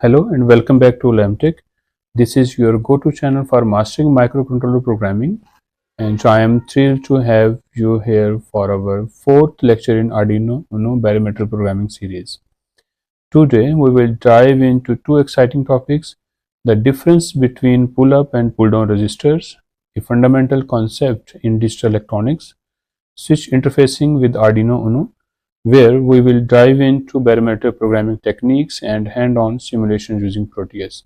Hello and welcome back to LAMTech. This is your go-to channel for mastering microcontroller programming, and I am thrilled to have you here for our fourth lecture in Arduino Uno Bare-Metal Programming series. Today we will dive into two exciting topics: the difference between pull-up and pull-down resistors, a fundamental concept in digital electronics, switch interfacing with Arduino Uno, where we will dive into bare metal programming techniques and hand-on simulations using Proteus.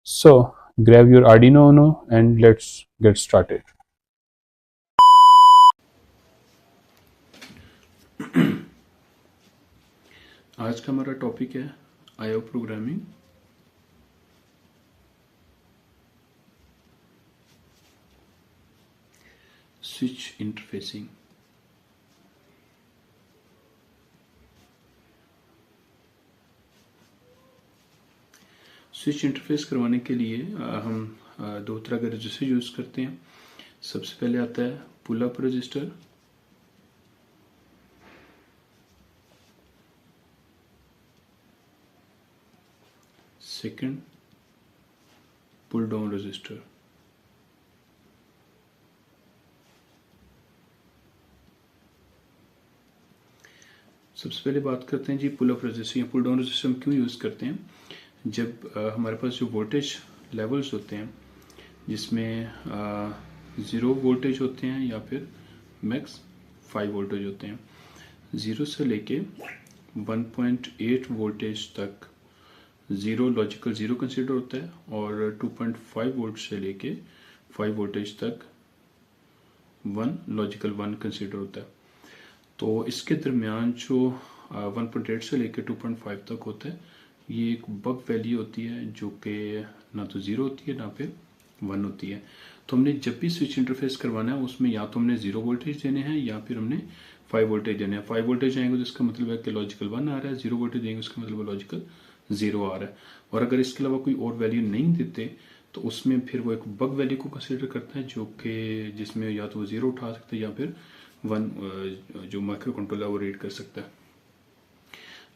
So grab your Arduino Uno and let's get started. आज का हमारा topic है IO programming. Switch interfacing. Switch interface करवाने के लिए हम दो तरह के रजिस्टर यूज करते हैं। सबसे पहले आता है pull up register, second pull down register. सबसे पहले बात करते हैं जी पुल अप रजिस्टर या पुल डाउन रजिस्टर हम क्यों यूज करते हैं। जब हमारे पास जो वोल्टेज लेवल्स होते हैं जिसमें 0 वोल्टेज होते हैं या फिर मैक्स 5 वोल्टेज होते हैं, 0 से लेके 1.8 वोल्टेज तक 0 लॉजिकल 0 कंसिडर होता है और 2.5 वोल्ट से लेके 5 वोल्टेज तक 1 लॉजिकल 1 कंसिडर होता है। तो इसके दरमियान जो 1.8 से लेके 2.5 तक होता है, ये एक बग वैल्यू होती है जो कि ना तो 0 होती है ना फिर 1 होती है। तो हमने जब भी स्विच इंटरफेस करवाना है उसमें या तो हमने 0 वोल्टेज देने हैं या फिर हमने 5 वोल्टेज देने हैं। 5 वोल्टेज आएंगे तो इसका मतलब है कि लॉजिकल 1 आ रहा है, 0 वोल्टेज देंगे उसका मतलब लॉजिकल 0 आ रहा है। और अगर इसके अलावा कोई और वैल्यू नहीं देते तो उसमें फिर वो एक बग वैल्यू को कंसिडर करता है जो कि जिसमें या तो वो 0 उठा सकता है या फिर 1 जो माइक्रो कंट्रोलर वो रीड कर सकता है।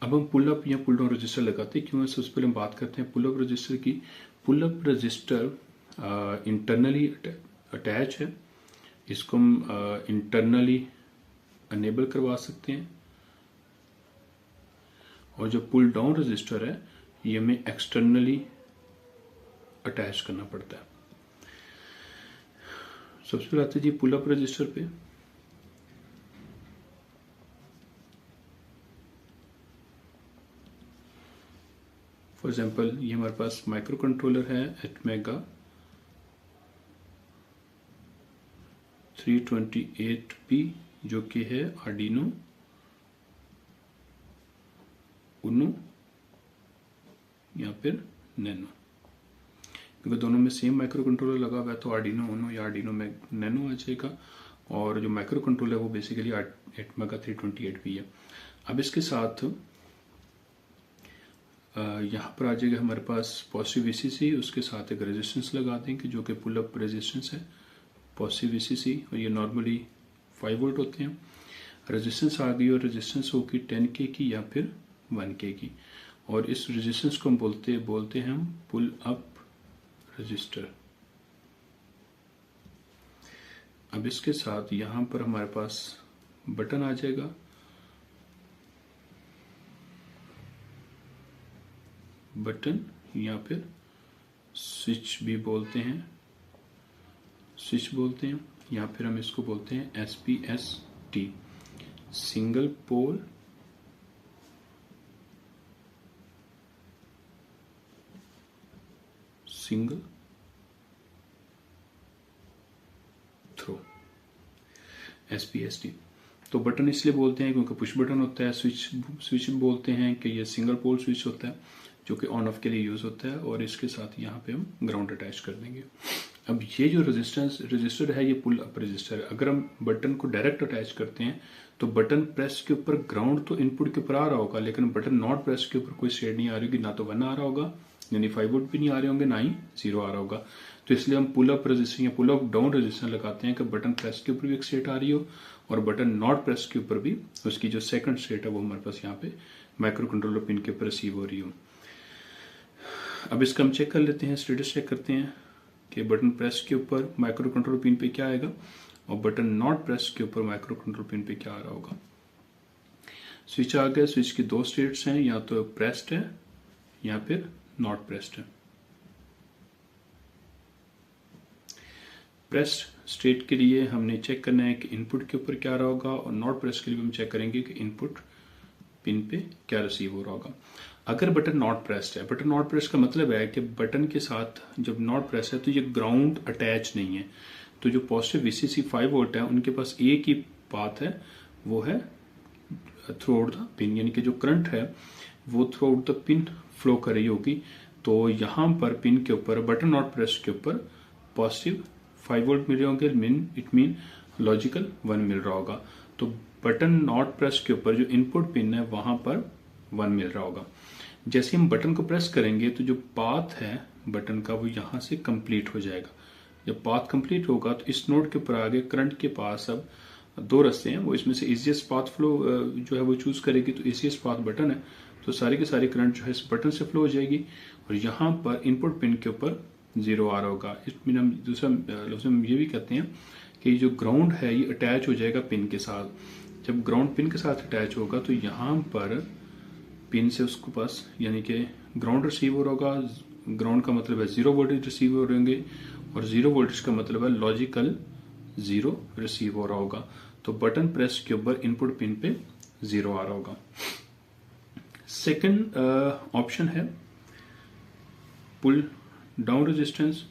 अब हम पुल अप या पुल डाउन रजिस्टर लगाते हैं क्यों है, सबसे पहले हम बात करते हैं पुल अप रजिस्टर की। Pull up register internally attach है, इसको हम इंटरनली अनेबल करवा सकते हैं। और जो पुल डाउन रजिस्टर है ये हमें एक्सटर्नली अटैच करना पड़ता है। सबसे पहले आते हैं जी पुल अप रजिस्टर पे। फॉर एग्जाम्पल ये हमारे पास माइक्रो कंट्रोलर है एटमेगा 328P जो कि है आर्डिनो उनो या फिर नैनो, क्योंकि दोनों में सेम माइक्रो कंट्रोलर लगा हुआ है तो आर्डिनो उनो या आर्डिनो नैनो आ जाएगा। और जो माइक्रो कंट्रोलर है वो बेसिकली एटमेगा 328P है। अब इसके साथ यहाँ पर आ जाएगा हमारे पास पॉजिटिव VCC, उसके साथ एक रेजिस्टेंस लगा देंगे जो कि पुल अप रेजिस्टेंस है पॉजिटिव VCC, और ये नॉर्मली 5 वोल्ट होते हैं। रेजिस्टेंस आ गई और रेजिस्टेंस होगी 10K की या फिर 1K की, और इस रेजिस्टेंस को हम बोलते हैं हम पुल अप रजिस्टर। अब इसके साथ यहाँ पर हमारे पास बटन आ जाएगा, बटन या फिर स्विच भी बोलते हैं, स्विच बोलते हैं, या फिर हम इसको बोलते हैं SPST, single pole single throw, SPST। तो बटन इसलिए बोलते हैं क्योंकि पुश बटन होता है। स्विच बोलते हैं कि ये सिंगल पोल स्विच होता है जो कि ऑन ऑफ के लिए यूज होता है, और इसके साथ यहाँ पे हम ग्राउंड अटैच कर देंगे। अब ये जो रजिस्टर है ये पुल अप रजिस्टर है। अगर हम बटन को डायरेक्ट अटैच करते हैं तो बटन प्रेस के ऊपर ग्राउंड तो इनपुट के ऊपर आ रहा होगा, लेकिन बटन नॉट प्रेस के ऊपर कोई स्टेट नहीं आ रही होगी, ना तो 1 आ रहा होगा यानी 5 वोल्ट भी नहीं आ रहे होंगे, ना ही 0 आ रहा होगा। तो इसलिए हम पुल अप रजिस्टर या पुल अप डाउन रजिस्टर लगाते हैं कि बटन प्रेस के ऊपर भी एक स्टेट आ रही हो और बटन नॉट प्रेस के ऊपर भी उसकी जो सेकंड स्टेट है वो हमारे पास यहाँ पे माइक्रो कंट्रोलर पिन के ऊपर रिसीव हो रही हो। अब इसका हम चेक कर लेते हैं, स्टेटस चेक करते हैं कि बटन प्रेस के ऊपर माइक्रो कंट्रोल पिन पे क्या आएगा और बटन नॉट प्रेस के ऊपर माइक्रो कंट्रोल पिन पे क्या आ रहा होगा। स्विच आ गया। स्विच की दो स्टेट्स हैं, या तो प्रेस्ड है या फिर नॉट प्रेस्ड है। प्रेस्ड स्टेट के लिए हमने चेक करना है कि इनपुट के ऊपर क्या आ रहा होगा, और नॉट प्रेस के लिए हम चेक करेंगे कि इनपुट पिन पे क्या रिसीव हो रहा होगा। अगर बटन नॉट प्रेस्ड है, बटन नॉट प्रेस का मतलब है कि बटन के साथ जब नॉट प्रेस है तो ये ग्राउंड अटैच नहीं है, तो जो पॉजिटिव VCC 5 वोल्ट है उनके पास एक ही पाथ है, वो है थ्रू आउट द पिन, यानी कि जो करंट है वो through out the pin flow कर रही होगी। तो यहां पर पिन के ऊपर बटन नॉट प्रेस के ऊपर पॉजिटिव 5 वोल्ट मिल रहे होंगे, इट मीन लॉजिकल 1 मिल रहा होगा। तो बटन नॉट प्रेस के ऊपर जो इनपुट पिन है वहां पर 1 मिल रहा होगा। जैसे हम बटन को प्रेस करेंगे तो जो पाथ है बटन का वो यहां से कंप्लीट हो जाएगा। जब पाथ कंप्लीट होगा तो इस नोड के ऊपर आगे करंट के पास अब दो रास्ते हैं, वो इसमें से इजीएस्ट पाथ फ्लो जो है वो चूज करेगी, तो इजीएस्ट पाथ बटन है, तो सारी की सारी करंट जो है इस बटन से फ्लो हो जाएगी और यहाँ पर इनपुट पिन के ऊपर 0 आ रहा होगा। इस मीन हम दूसरा लफ्ज़ हम ये भी कहते हैं कि जो ग्राउंड है ये अटैच हो जाएगा पिन के साथ। जब ग्राउंड पिन के साथ अटैच होगा तो यहाँ पर पिन से उसको पास यानी कि ग्राउंड रिसीव हो रहा होगा। ग्राउंड का मतलब है 0 वोल्टेज रिसीव हो रहे होंगे और 0 वोल्टेज का मतलब है लॉजिकल 0 रिसीव हो रहा होगा। तो बटन प्रेस के ऊपर इनपुट पिन पे 0 आ रहा होगा। सेकंड ऑप्शन है pull down resistance.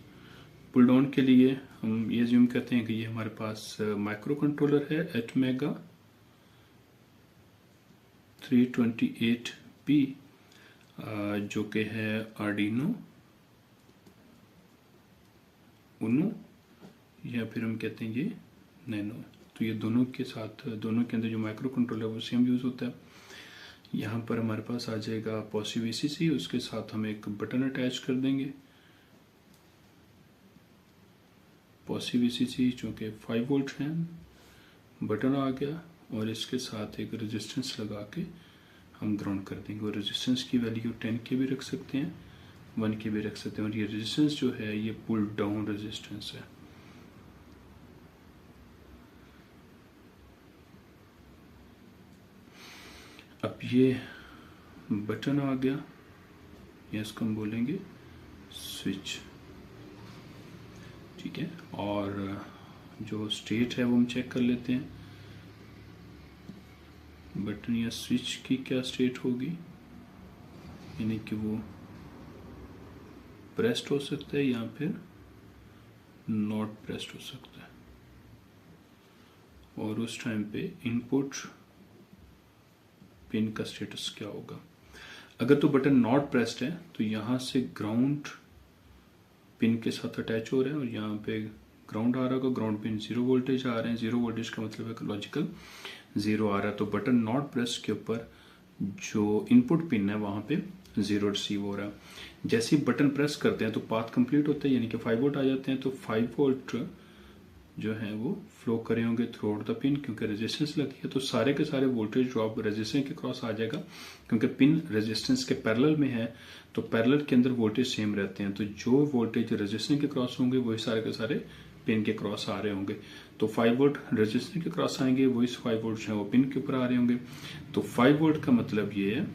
Pull down के लिए हम ये ज्यूम करते हैं कि ये हमारे पास माइक्रो कंट्रोलर है एटमेगा 328P जो कि है आर्डिनो उनो या फिर हम कहते हैं ये नैनो। तो ये दोनों के साथ, दोनों के अंदर जो माइक्रो कंट्रोलर है वो सेम यूज होता है। यहाँ पर हमारे पास आ जाएगा पॉजिटिव VCC, उसके साथ हम एक बटन अटैच कर देंगे। पॉजिटिव VCC चूंकि 5 वोल्ट है, बटन आ गया और इसके साथ एक रेजिस्टेंस लगा के हम ग्राउंड कर देंगे। और रेजिस्टेंस की वैल्यू 10 के भी रख सकते हैं, 1 के भी रख सकते हैं। और ये रेजिस्टेंस जो है ये पुल डाउन रेजिस्टेंस है। अब ये बटन आ गया, ये इसको हम बोलेंगे स्विच, ठीक है। और जो स्टेट है वो हम चेक कर लेते हैं, बटन या स्विच की क्या स्टेट होगी, यानी कि वो प्रेस्ड हो सकता है या फिर नॉट प्रेस्ड हो सकता है। और उस टाइम पे इनपुट पिन का स्टेटस क्या होगा। अगर तो बटन नॉट प्रेस्ड है तो यहां से ग्राउंड पिन के साथ अटैच हो रहे हैं और यहाँ पे ग्राउंड आ रहा होगा, ग्राउंड पिन 0 वोल्टेज आ रहे हैं, 0 वोल्टेज का मतलब है लॉजिकल 0 आ रहा है। तो बटन नॉट प्रेस के ऊपर जो इनपुट पिन है वहां पे 0 रिसीव हो रहा है। जैसे ही बटन प्रेस करते हैं तो पाथ कंप्लीट होता है, यानी कि 5 वोल्ट आ जाते हैं। तो 5 वोल्ट जो है वो फ्लो करे होंगे थ्रू आउट द पिन, क्योंकि रेजिस्टेंस लगी है तो सारे के सारे वोल्टेज ड्रॉप रेजिस्टेंस के क्रॉस आ जाएगा। क्योंकि पिन रेजिस्टेंस के पैरेलल में है तो पैरेलल के अंदर वोल्टेज सेम रहते हैं, तो जो वोल्टेज रेजिस्टेंस के क्रॉस होंगे वही सारे के सारे पिन के क्रॉस आ रहे होंगे। तो 5 वोल्ट रेजिस्टेंस के क्रॉस आएंगे, वही 5 वोल्ट जो है वो पिन के ऊपर आ रहे होंगे। तो 5 वोल्ट का मतलब ये है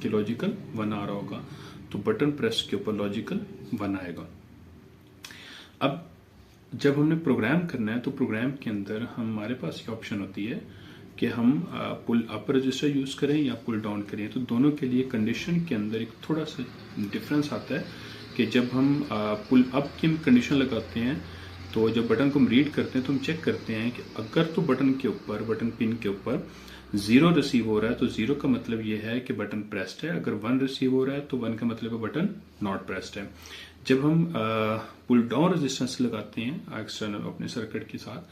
कि लॉजिकल 1 आ रहा होगा, तो बटन प्रेस के ऊपर लॉजिकल 1 आएगा। अब जब हमने प्रोग्राम करना है तो प्रोग्राम के अंदर हमारे पास ये ऑप्शन होती है कि हम पुल अप रजिस्टर यूज करें या पुल डाउन करें। तो दोनों के लिए कंडीशन के अंदर एक थोड़ा सा डिफरेंस आता है कि जब हम पुल अप की कंडीशन लगाते हैं तो जब बटन को हम रीड करते हैं तो हम चेक करते हैं कि अगर तो बटन के ऊपर, बटन पिन के ऊपर 0 रिसीव हो रहा है तो 0 का मतलब ये है कि बटन प्रेस्ड है। अगर 1 रिसीव हो रहा है तो 1 का मतलब है बटन नॉट प्रेस्ड है। जब हम पुल डाउन रेजिस्टेंस लगाते हैं एक्सटर्नल अपने सर्किट के साथ,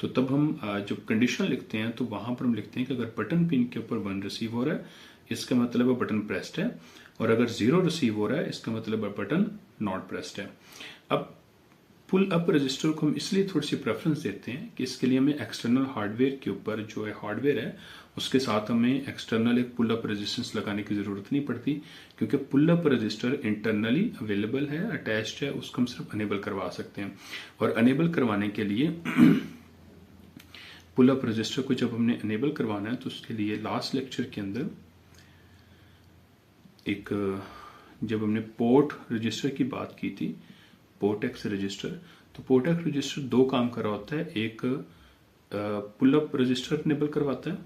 तो तब हम जब कंडीशन लिखते हैं तो वहां पर हम लिखते हैं कि अगर बटन पिन के ऊपर 1 रिसीव हो रहा है इसका मतलब है बटन प्रेस्ड है, और अगर 0 रिसीव हो रहा है इसका मतलब है बटन नॉट प्रेस्ड है। अब पुल अप रजिस्टर को हम इसलिए थोड़ी सी प्रेफरेंस देते हैं कि इसके लिए हमें एक्सटर्नल हार्डवेयर के ऊपर जो है हार्डवेयर है उसके साथ हमें एक्सटर्नल एक पुल अप रेजिस्टेंस लगाने की जरूरत नहीं पड़ती, क्योंकि pull up register internally available है, अटैच्ड है, उसको हम सिर्फ अनेबल करवा सकते हैं। और अनेबल करवाने के लिए पुल अप रजिस्टर को जब हमने अनेबल करवाना है तो उसके लिए लास्ट लेक्चर के अंदर एक जब हमने पोर्ट रजिस्टर की बात की थी, पोर्ट एक्स रजिस्टर, तो पोर्ट एक्स रजिस्टर दो काम कर रहा होता है। एक पुल अप रजिस्टर इनेबल करवाता है,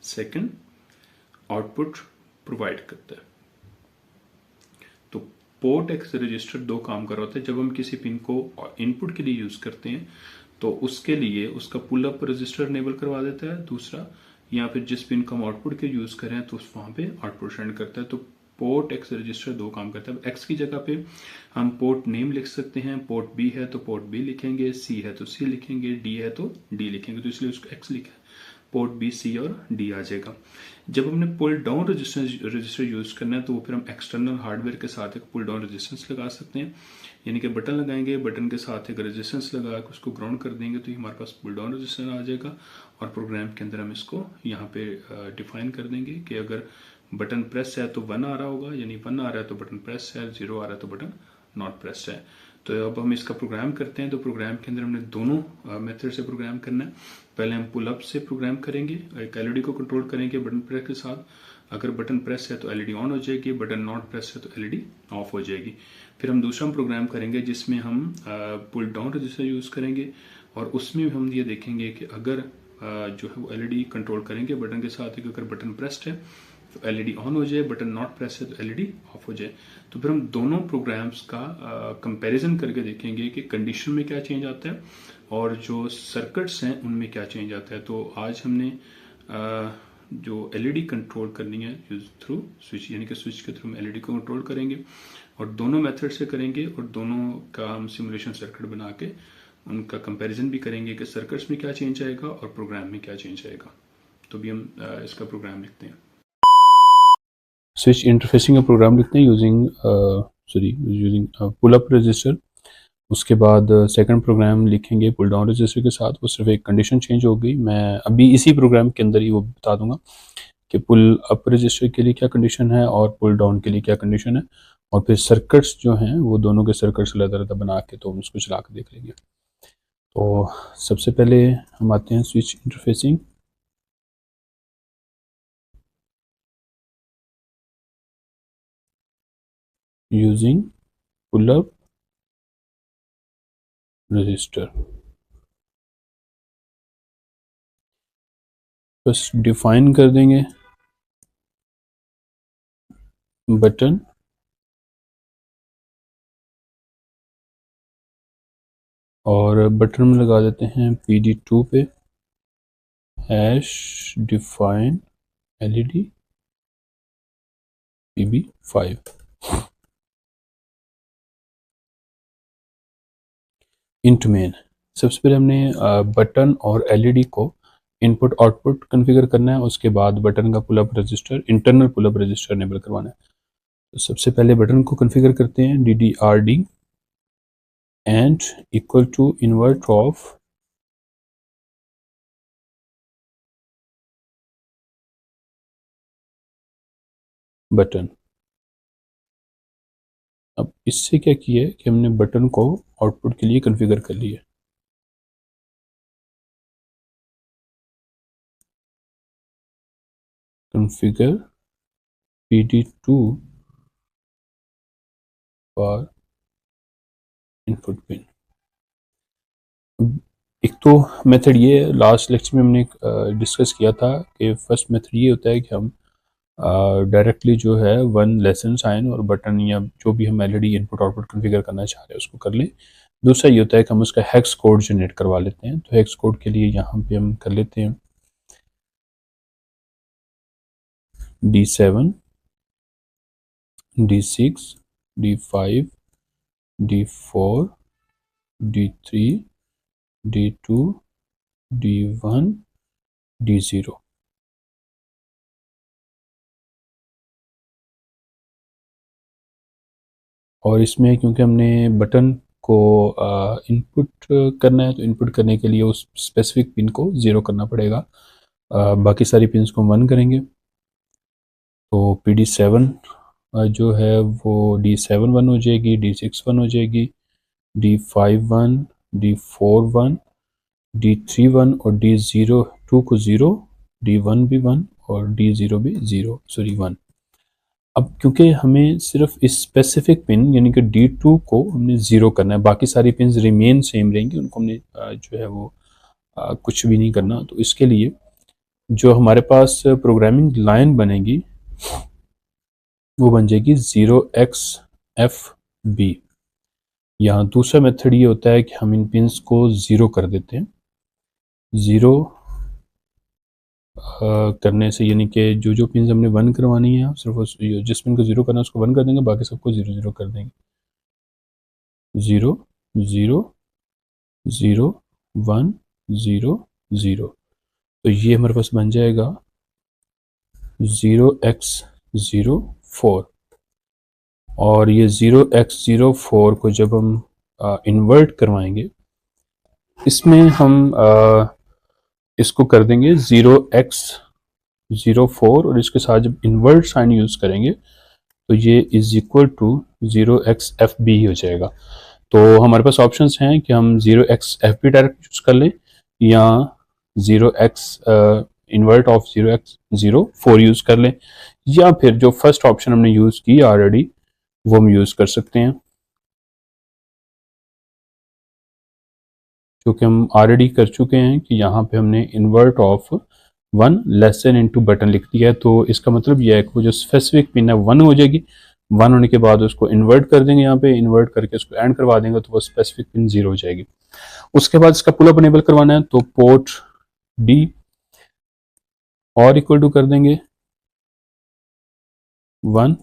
सेकंड आउटपुट प्रोवाइड करता है। तो पोर्ट एक्स रजिस्टर दो काम कर रहा होता है। जब हम किसी पिन को इनपुट के लिए यूज करते हैं तो उसके लिए उसका पुल अप रजिस्टर इनेबल करवा देता है, दूसरा या फिर जिस पिन को हम आउटपुट के यूज करें तो उस वहां पे आउटपुट सेंड करता है। तो पोर्ट एक्स रजिस्टर दो काम करता है। एक्स की जगह पे हम पोर्ट नेम लिख सकते हैं, पोर्ट बी है तो पोर्ट बी लिखेंगे, सी है तो सी लिखेंगे, डी है तो डी लिखेंगे, तो इसलिए उसको एक्स लिखा है, पोर्ट बी सी और डी आ जाएगा। जब हमने पुल डाउन रजिस्टर यूज करना है तो वो फिर हम एक्सटर्नल हार्डवेयर के साथ एक पुल डाउन रेजिस्टेंस लगा सकते हैं, यानी कि बटन लगाएंगे, बटन के साथ एक रेजिस्टेंस लगा के उसको ग्राउंड कर देंगे तो हमारे पास पुल डाउन रेजिस्टेंस आ जाएगा। और प्रोग्राम के अंदर हम इसको यहाँ पे डिफाइन कर देंगे कि अगर बटन प्रेस है तो 1 आ रहा होगा, यानी 1 आ रहा है तो बटन प्रेस है, 0 आ रहा है तो बटन नॉट प्रेस है। तो अब हम इसका प्रोग्राम करते हैं। तो प्रोग्राम के अंदर हमने दोनों मेथड से प्रोग्राम करना है। पहले हम पुल अप से प्रोग्राम करेंगे, एक एलईडी को कंट्रोल करेंगे बटन प्रेस के साथ। अगर बटन प्रेस है तो एलईडी ऑन हो जाएगी, बटन नॉट प्रेस है तो एलईडी ऑफ हो जाएगी। फिर हम दूसरा प्रोग्राम करेंगे जिसमें हम पुल डाउन रजिस्टर यूज करेंगे और उसमें हम ये देखेंगे कि अगर जो है वो एलईडी कंट्रोल करेंगे बटन के साथ, अगर बटन प्रेस्ड है तो एलईडी ऑन हो जाए, बटन नॉट प्रेस है तो एलईडी ऑफ हो जाए। तो फिर हम दोनों प्रोग्राम्स का कंपैरिजन करके देखेंगे कि कंडीशन में क्या चेंज आता है और जो सर्किट्स हैं उनमें क्या चेंज आता है। तो आज हमने जो एलईडी कंट्रोल करनी है थ्रू स्विच, यानी कि स्विच के थ्रू हम एलईडी को कंट्रोल करेंगे और दोनों मेथड से करेंगे और दोनों का हम सिमुलेशन सर्किट बना के उनका कंपैरिजन भी करेंगे कि सर्किट्स में क्या चेंज आएगा और प्रोग्राम में क्या चेंज आएगा। तो भी हम इसका प्रोग्राम लिखते हैं, स्विच इंटरफेसिंग का प्रोग्राम लिखते हैं यूजिंग पुल अप रजिस्टर। उसके बाद सेकंड प्रोग्राम लिखेंगे पुल डाउन रजिस्टर के साथ। वो सिर्फ एक कंडीशन चेंज हो गई, मैं अभी इसी प्रोग्राम के अंदर ही वो बता दूंगा कि पुल अप रजिस्टर के लिए क्या कंडीशन है और पुल डाउन के लिए क्या कंडीशन है। और फिर सर्किट्स जो हैं वो दोनों के सर्किट्स अलग-अलग बना के तो हम उसको चला के देख लेंगे। तो सबसे पहले हम आते हैं switch interfacing. Using pull up register, बस डिफाइन कर देंगे बटन और बटन में लगा देते हैं PD2 पे hash define LED PB5। Int main, सबसे पहले हमने बटन और एलईडी को इनपुट आउटपुट कॉन्फ़िगर करना है। उसके बाद बटन का pull up register, internal pull up register enable करवाना है। तो सबसे पहले बटन को कॉन्फ़िगर करते हैं, DDRD and equal to invert of button. अब इससे क्या किया है कि हमने बटन को आउटपुट के लिए कॉन्फ़िगर कर लिया। Configure PD2 for input pin. एक तो मेथड ये लास्ट लेक्चर में हमने डिस्कस किया था कि फर्स्ट मेथड ये होता है कि हम डायरेक्टली जो है वन लेसन साइन और बटन या जो भी हम एलईडी इनपुट आउटपुट कॉन्फ़िगर करना चाह रहे हैं उसको कर लें। दूसरा ये होता है कि हम उसका हेक्स कोड जनरेट करवा लेते हैं। तो हेक्स कोड के लिए यहाँ पे हम कर लेते हैं D7 D6 D5 D4 D3 D2 D1 D0। और इसमें क्योंकि हमने बटन को इनपुट करना है, तो इनपुट करने के लिए उस स्पेसिफिक पिन को 0 करना पड़ेगा। बाकी सारी पिन्स को हम 1 करेंगे। तो PD7 जो है वो D7 1 हो जाएगी, D6 1 हो जाएगी, D5 1, D4 1, D3 1 और D0 2 को 0, D1 भी 1 और D0 भी 0 सॉरी 1। अब क्योंकि हमें सिर्फ इस स्पेसिफिक पिन यानी कि D2 को हमने 0 करना है, बाकी सारी पिन रिमेन सेम रहेंगी, उनको हमने जो है वो कुछ भी नहीं करना। तो इसके लिए जो हमारे पास प्रोग्रामिंग लाइन बनेगी वो बन जाएगी 0xFB। यहाँ दूसरा मेथड ये होता है कि हम इन पिन्स को 0 कर देते हैं। 0 करने से यानी कि जो जो पिन्स हमने 1 करवानी है सिर्फ जिस पिन को 0 करना है उसको 1 कर देंगे, बाकी सबको 0 0 कर देंगे। 0 0 0 1 0 0। तो ये हमारे पास बन जाएगा 0x04। और ये 0x04 को जब हम इन्वर्ट करवाएंगे, इसमें हम इसको कर देंगे 0x04 और इसके साथ जब इन्वर्ट साइन यूज़ करेंगे तो ये इज इक्वल टू 0xFB हो जाएगा। तो हमारे पास ऑप्शंस हैं कि हम 0xFB डायरेक्ट यूज़ कर लें या 0x invert of 0x04 use कर लें, या फिर जो फर्स्ट ऑप्शन हमने यूज़ की ऑलरेडी वो हम यूज़ कर सकते हैं, क्योंकि हम ऑलरेडी कर चुके हैं कि यहाँ पे हमने invert of 1 less than into button लिख दिया है। तो इसका मतलब यह है कि वो जो स्पेसिफिक पिन है 1 हो जाएगी, 1 होने के बाद उसको इन्वर्ट कर देंगे, यहाँ पे इन्वर्ट करके उसको एंड करवा देंगे तो वो स्पेसिफिक पिन 0 हो जाएगी। उसके बाद इसका पुल अप इनेबल करवाना है तो पोर्ट D और इक्वल टू कर देंगे 1,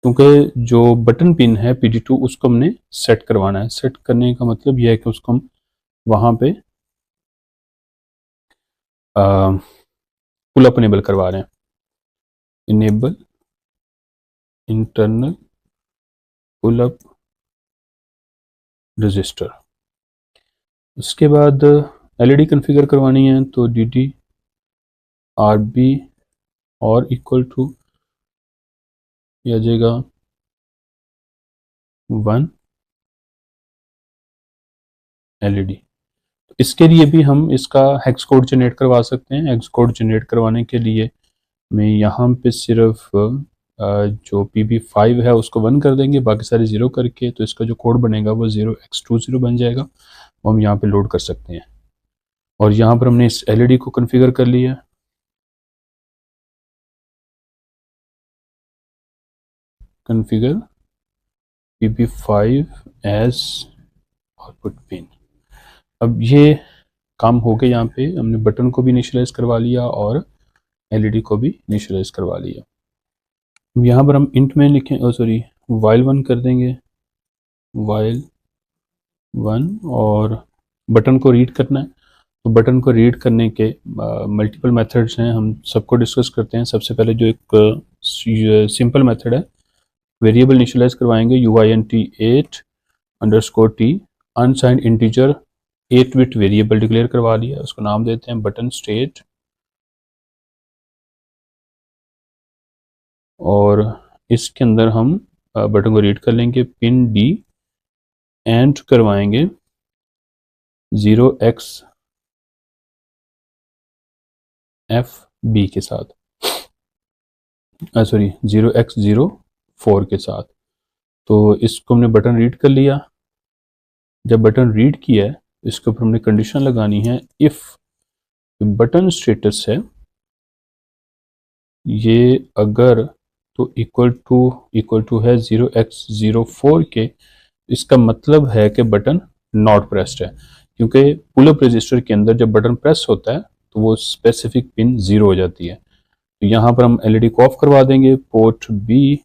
क्योंकि जो बटन पिन है PD2 उसको हमने सेट करवाना है। सेट करने का मतलब यह है कि उसको हम वहाँ पे पुल अप इनेबल करवा रहे हैं। Enable internal pull up register. उसके बाद LED कॉन्फ़िगर करवानी है तो DD RB और इक्वल टू आ जाएगा 1 LED। इसके लिए भी हम इसका हेक्स कोड जनरेट करवा सकते हैं। हेक्स कोड जनरेट करवाने के लिए मैं यहाँ पे सिर्फ जो PB5 है उसको 1 कर देंगे, बाकी सारे 0 करके, तो इसका जो कोड बनेगा वो 0x20 बन जाएगा, वो हम यहाँ पे लोड कर सकते हैं। और यहाँ पर हमने इस LED को कॉन्फ़िगर कर लिया, configure PB5 as output pin. अब ये काम हो गया, यहाँ पे हमने बटन को भी इनिशियलाइज करवा लिया और LED को भी इनिशियलाइज करवा लिया। यहाँ पर हम इंट में लिखें, सॉरी वाइल 1 कर देंगे, वाइल 1, और बटन को रीड करना है। तो बटन को रीड करने के मल्टीपल मेथड्स हैं, हम सबको डिस्कस करते हैं। सबसे पहले जो एक सिंपल मेथड है, वेरिएबल इनिशियलाइज करवाएंगे uint 8 underscore t, unsigned integer 8 bit variable declare करवा लिया, उसको नाम देते हैं बटन स्टेट। और इसके अंदर हम बटन को रीड कर लेंगे, पिन D एंड करवाएंगे 0xFB के साथ, सॉरी 0x04 के साथ। तो इसको हमने बटन रीड कर लिया। जब बटन रीड किया है, इसके ऊपर हमने कंडीशन लगानी है, इफ़ बटन स्टेटस है ये अगर तो इक्वल टू है 0x04 के, इसका मतलब है कि बटन नॉट प्रेस्ड है, क्योंकि पुल अप रजिस्टर के अंदर जब बटन प्रेस होता है तो वो स्पेसिफिक पिन 0 हो जाती है। तो यहाँ पर हम LED को ऑफ करवा देंगे, port B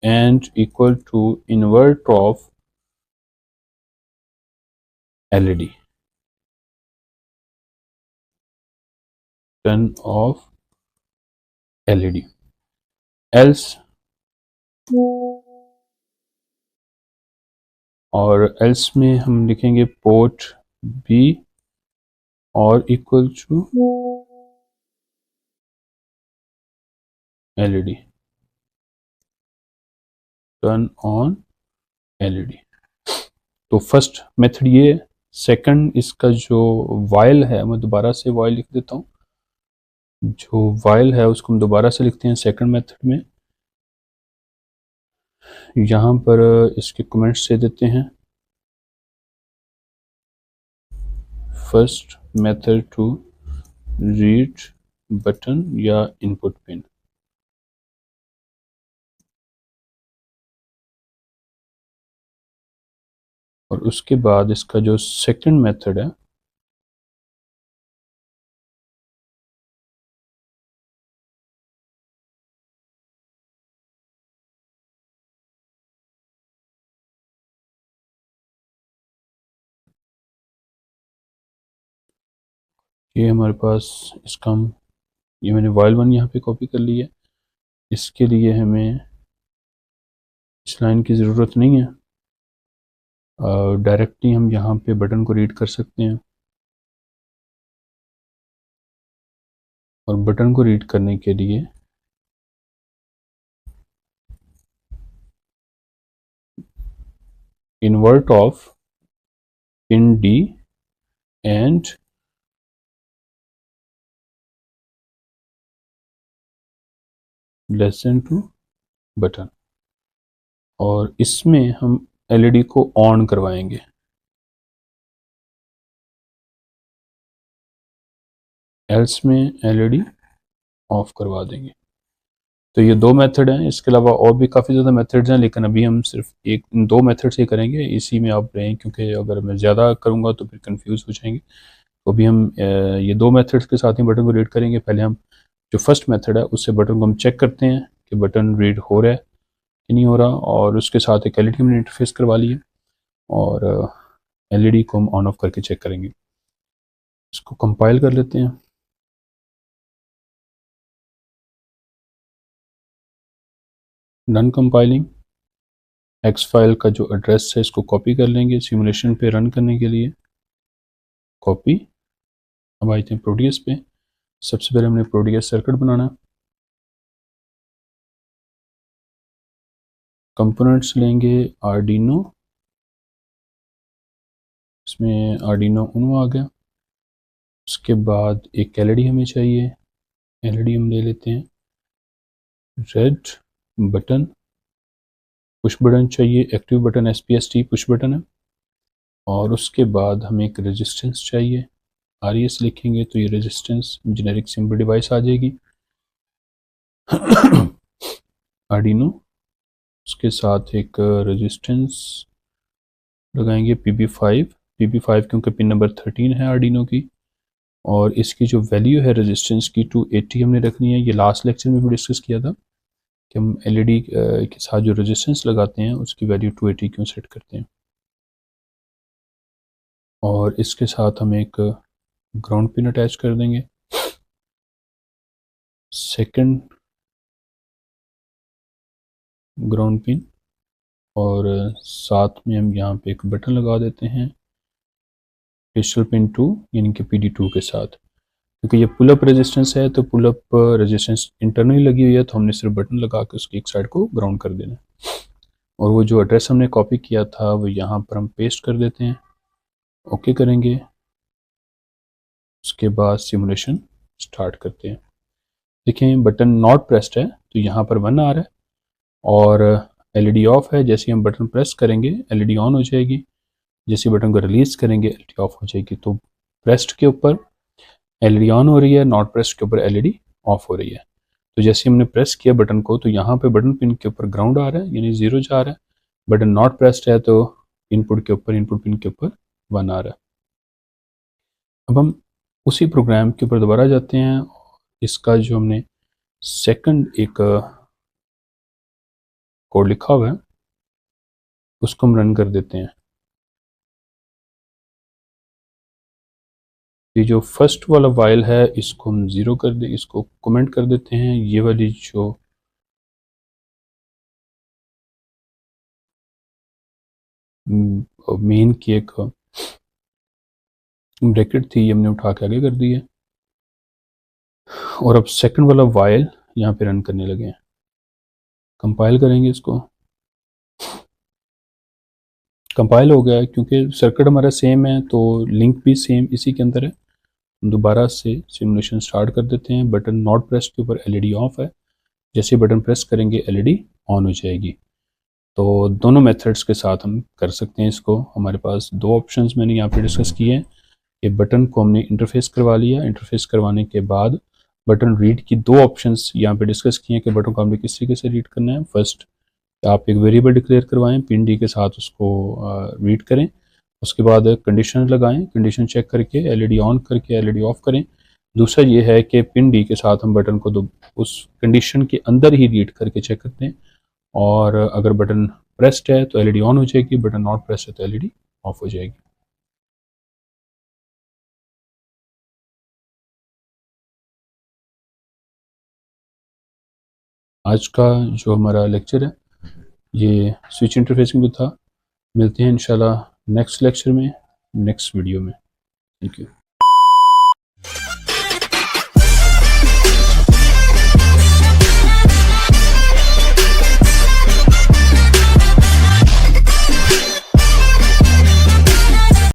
and equal to invert of LED, turn off LED, else और एल्स में हम लिखेंगे पोर्ट बी और equal to LED, turn on LED. तो फर्स्ट मेथड ये है। सेकंड इसका जो वाइल है, मैं दोबारा से वाइल लिख देता हूँ। जो वाइल है उसको हम दोबारा से लिखते हैं सेकंड मेथड में। यहाँ पर इसके कमेंट्स दे देते हैं, first method to read button या इनपुट पिन। और उसके बाद इसका जो सेकंड मेथड है ये हमारे पास, इसका हम, ये मैंने वाइल वन यहाँ पे कॉपी कर ली है। इसके लिए हमें इस लाइन की ज़रूरत नहीं है, डायरेक्टली हम यहाँ पे बटन को रीड कर सकते हैं। और बटन को रीड करने के लिए invert of pin D and less than to button, और इसमें हम एलईडी को ऑन करवाएंगे। एल्स में एलईडी ऑफ करवा देंगे। तो ये दो मेथड हैं, इसके अलावा और भी काफ़ी ज़्यादा मेथड्स हैं, लेकिन अभी हम सिर्फ एक इन दो मेथड से करेंगे। इसी में आप रहें, क्योंकि अगर मैं ज़्यादा करूँगा तो फिर कंफ्यूज हो जाएंगे। तो अभी हम ये दो मेथड्स के साथ ही बटन को रीड करेंगे। पहले हम जो फर्स्ट मेथड है उससे बटन को हम चेक करते हैं कि बटन रीड हो रहा है कि नहीं हो रहा, और उसके साथ एक एलईडी हमने इंटरफेस करवा ली है, और एलईडी को हम ऑन ऑफ करके चेक करेंगे। इसको कंपाइल कर लेते हैं। नन कंपाइलिंग, एक्स फाइल का जो एड्रेस है इसको कॉपी कर लेंगे सिमुलेशन पे रन करने के लिए। कॉपी। अब आते हैं प्रोडियस पे। सबसे पहले हमने प्रोडियस सर्किट बनाना है। कंपोनेंट्स लेंगे आर्डिनो, इसमें आर्डिनो उनो आ गया। उसके बाद एक एलईडी हमें चाहिए, एलईडी हम ले लेते हैं। रेड बटन, पुश बटन चाहिए, active button SPST push button है। और उसके बाद हमें एक रेजिस्टेंस चाहिए, आरईएस लिखेंगे तो ये रेजिस्टेंस जेनेरिक सिंबल डिवाइस आ जाएगी। आर्डिनो, उसके साथ एक रेजिस्टेंस लगाएंगे पीबी5 क्योंकि पिन नंबर 13 है आर्डिनो की। और इसकी जो वैल्यू है रेजिस्टेंस की 280 हमने रखनी है। ये लास्ट लेक्चर में भी डिस्कस किया था कि हम एलईडी के साथ जो रेजिस्टेंस लगाते हैं उसकी वैल्यू 280 क्यों सेट करते हैं। और इसके साथ हम एक ग्राउंड पिन अटैच कर देंगे, सेकंड ग्राउंड पिन। और साथ में हम यहाँ पे एक बटन लगा देते हैं डिजिटल पिन 2 यानी कि PD2 के साथ। क्योंकि ये पुल अप रेजिस्टेंस है तो पुल अप रेजिस्टेंस इंटरनली लगी हुई है, तो हमने सिर्फ बटन लगा के उसकी एक साइड को ग्राउंड कर देना है। और वो जो एड्रेस हमने कॉपी किया था वो यहाँ पर हम पेस्ट कर देते हैं, ओके करेंगे। उसके बाद सिमुलेशन स्टार्ट करते हैं। देखें बटन नॉट प्रेस्ड है तो यहाँ पर 1 आ रहा है, और एलईडी ऑफ है। जैसे हम बटन प्रेस करेंगे एलईडी ऑन हो जाएगी, जैसे बटन को रिलीज करेंगे एलईडी ऑफ हो जाएगी। तो प्रेस्ड के ऊपर एलईडी ऑन हो रही है, नॉट प्रेस्ड के ऊपर एलईडी ऑफ हो रही है। तो जैसे हमने प्रेस किया बटन को तो यहाँ पे बटन पिन के ऊपर ग्राउंड आ रहा है यानी 0 जा रहा है। बटन नॉट प्रेस्ड है तो इनपुट के ऊपर, इनपुट पिन के ऊपर 1 आ रहा है। अब हम उसी प्रोग्राम के ऊपर दोबारा जाते हैं। इसका जो हमने सेकंड एक कोड लिखा हुआ है उसको हम रन कर देते हैं। ये जो फर्स्ट वाला वाइल है इसको हम 0 कर दे, इसको कमेंट कर देते हैं। ये वाली जो मेन की एक ब्रैकेट थी, ये हमने उठा के आगे कर दी है। और अब सेकंड वाला वाइल यहाँ पे रन करने लगे हैं। कंपाइल करेंगे इसको। कंपाइल हो गया है, क्योंकि सर्किट हमारा सेम है तो लिंक भी सेम इसी के अंदर है। दोबारा से सिमुलेशन स्टार्ट कर देते हैं। बटन नॉट प्रेस के ऊपर एलईडी ऑफ है, जैसे बटन प्रेस करेंगे एलईडी ऑन हो जाएगी। तो दोनों मेथड्स के साथ हम कर सकते हैं इसको। हमारे पास दो ऑप्शंस मैंने यहाँ पे डिस्कस किए हैं। ये बटन को हमने इंटरफेस करवा लिया, इंटरफेस करवाने के बाद बटन रीड की दो ऑप्शंस यहाँ पे डिस्कस किए हैं कि बटन को हमने किस तरीके से रीड करना है। फर्स्ट, आप एक वेरिएबल डिक्लेयर करवाएं, पिन डी के साथ उसको रीड करें। उसके बाद कंडीशन लगाएं, कंडीशन चेक करके एलईडी ऑन करके एलईडी ऑफ करें। दूसरा ये है कि पिन डी के साथ हम बटन को उस कंडीशन के अंदर ही रीड करके चेक करते हैं, और अगर बटन प्रेस्ड है तो एलईडी ऑन हो जाएगी, बटन नॉट प्रेस्ड है तो एलईडी ऑफ हो जाएगी। आज का जो हमारा लेक्चर है ये स्विच इंटरफेसिंग पे था। मिलते हैं इंशाल्लाह नेक्स्ट लेक्चर में, नेक्स्ट वीडियो में। Thank you.